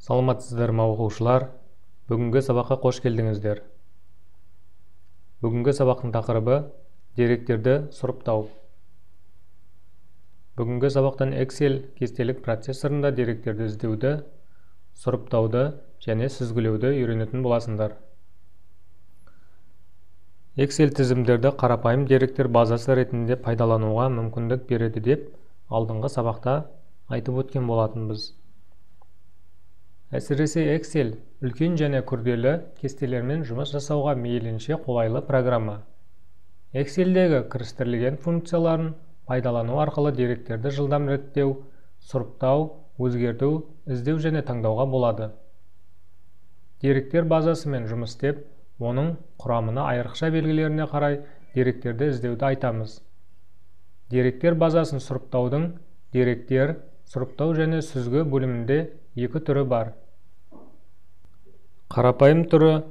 Саламатсыздар ма оқушылар? Бүгінгі сабаққа қош келдіңіздер. Бүгінгі сабақтың тақырыбы деректерді сұрыптау. Бүгінгі сабақтан Excel кестелік процессорында деректерді іздеуді, сұрыптауды және сүзгілеуді үйренетін боласыңдар. Excel тізімдерді қарапайым деректер базасы ретінде пайдалануға мүмкіндік береді деп алдыңғы сабақта айтып өткен болатынбыз. Әсіресе Excel үлкен және күрделі кестелермен жұмыс жасауға мейлінше қолайлы программа. Excel-дегі кірістірілген функцияларын пайдалану арқылы деректерді жылдам реттеу, сұрыптау, өзгерту, іздеу және таңдауға болады. Деректер базасымен жұмыс істеп, оның құрамына айрықша белгілеріне қарай деректерді іздеуді айтамыз. Деректер базасын сұрыптаудың деректер, сұрыптау және сүзгі бөлімінде екі түрі бар. Қарапайым түрі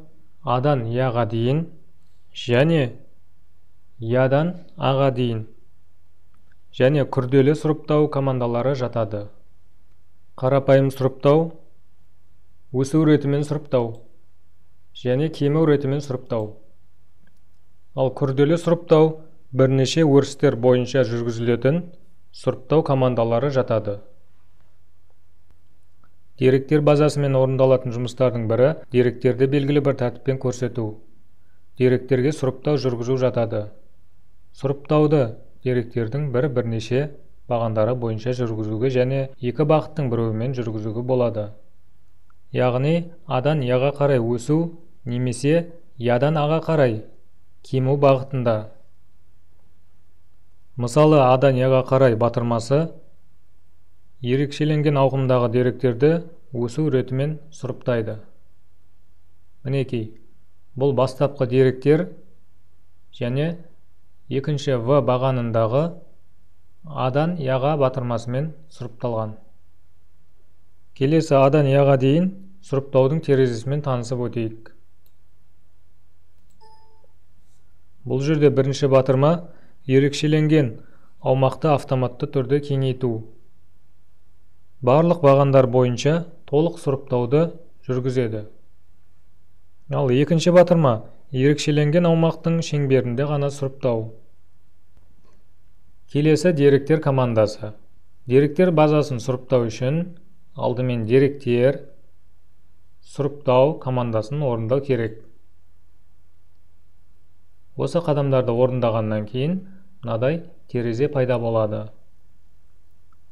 А-дан Я-ға дейін және Я-дан А-ға дейін және күрделі сұрыптау командалары жатады. Қарапайым сұрыптау, өсу ретімен сұрыптау және кему ретімен сұрыптау. Ал күрделі сұрыптау бірнеше өрістер бойынша жүргізілетін сұрыптау командалары жатады. Деректер базасымен орындалатын жұмыстардың бірі деректерді белгілі бір тәртіппен көрсету. Деректерге сұрыптау жүргізу жатады. Сұрыптауды деректердің бірнеше бағандары бойынша жүргізуге және екі бағыттың біреуімен жүргізуге болады. Яғни А-дан Я-ға қарай өсу немесе Я-дан А-ға қарай кему бағытында. Мысалы, А-дан Я-ға қарай батырмасы ерекшеленген ауқымдағы деректерді өсу ретімен сұрыптайды. Мінекей, бұл бастапқы деректер және екінші В бағанындағы А-дан Я-ға батырмасымен сұрыпталған. Келесі А-дан Я-ға дейін сұрыптаудың терезесімен танысып өтейік. Бұл жерде бірінші батырма ерекшеленген аумақты автоматты түрде кеңейту. Барлық бағандар бойынша толық сұрыптауды жүргізеді. Ал екінші батырма ерекшеленген аумақтың шеңберінде ғана сұрыптау. Келесі деректер командасы. Деректер базасын сұрыптау үшін алдымен деректер сұрыптау командасын орындау керек. Осы қадамдарды орындағаннан кейін мынадай терезе пайда болады.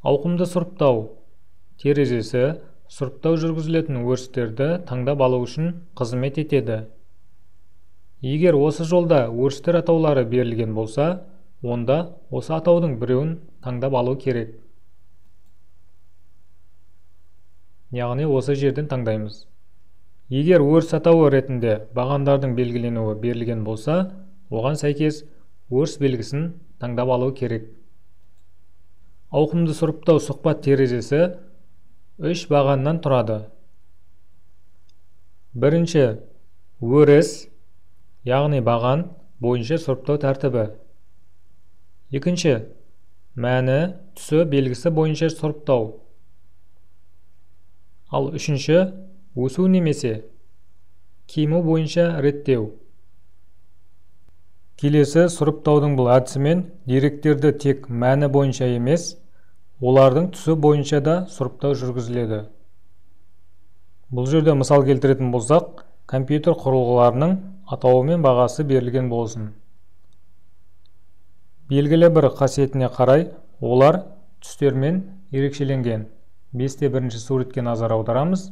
Ауқымды сұрыптау терезесі сұрыптау жүргізілетін өрістерді таңдап алу үшін қызмет етеді. Егер осы жолда өрістер атаулары берілген болса, онда осы атаудың біреуін таңдап алу керек. Яғни осы жерден таңдаймыз. Егер өріс атауы ретінде бағандардың белгіленуі берілген болса, оған сәйкес өріс белгісін таңдап алу керек. Ауқымды сұрыптау сұхбат терезесі 3 бағаннан тұрады. Бірінші өріс, яғни баған бойынша сұрыптау тәртібі. Екінші мәні, түсі белгісі бойынша сұрыптау. Ал үшінші өсу немесе кему бойынша реттеу. Келесі сұрыптаудың бұл әдісімен деректерді тек мәні бойынша емес, олардың түсі бойынша да сұрыптау жүргізіледі. Бұл жерде мысал келтіретін болсақ, компьютер құрылғыларының атауы мен бағасы берілген болсын. Белгілі бір қасиетіне қарай олар түстермен ерекшеленген. 5-те-1 суретке назар аударамыз.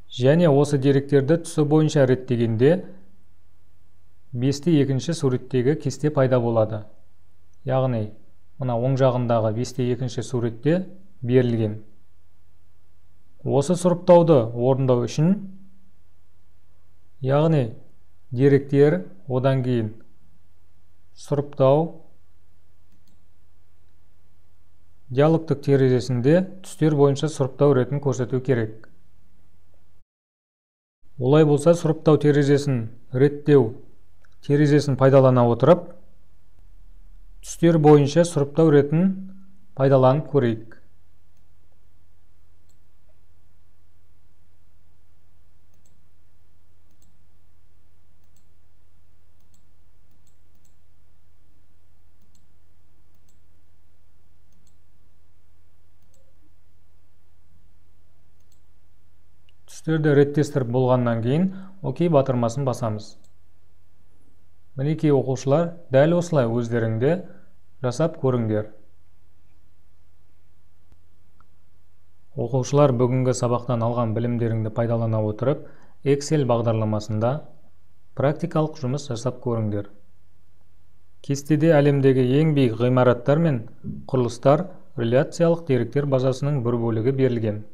Және осы деректерді түсі бойынша реттегенде 5-те-2 суреттегі кесте пайда болады. Яғни мына оң жағындағы 5-те-2 суретте берілген. Осы сұрыптауды орындау үшін, яғни деректер, одан кейін сұрыптау, диалогтық терезесінде түстер бойынша сұрыптау ретін көрсету керек. Олай болса, сұрыптау терезесін реттеу терезесін пайдалана отырып, түстер бойынша сұрыптау ретін пайдаланып көрейік. Түстерді реттестіріп болғаннан кейін окей батырмасын басамыз. Мінекей оқушылар, дәл осылай өздеріңде жасап көріңдер. Оқушылар бүгінгі сабақтан алған білімдеріңді пайдалана отырып, Excel бағдарламасында практикалық жұмыс жасап көріңдер. Кестеде әлемдегі ең биік ғимараттар мен құрылыстар реляциялық деректер базасының бір бөлігі берілген.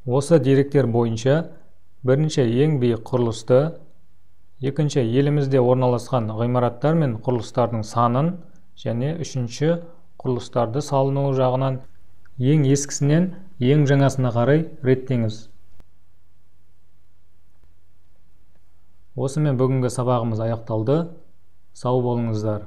Осы деректер бойынша бірінші ең биік құрылысты, екінші елімізде орналасқан ғимараттар мен құрылыстардың санын және үшінші құрылыстарды салынуы жағынан ең ескісінен ең жаңасына қарай реттеңіз. Осымен бүгінгі сабағымыз аяқталды. Сау болыңыздар.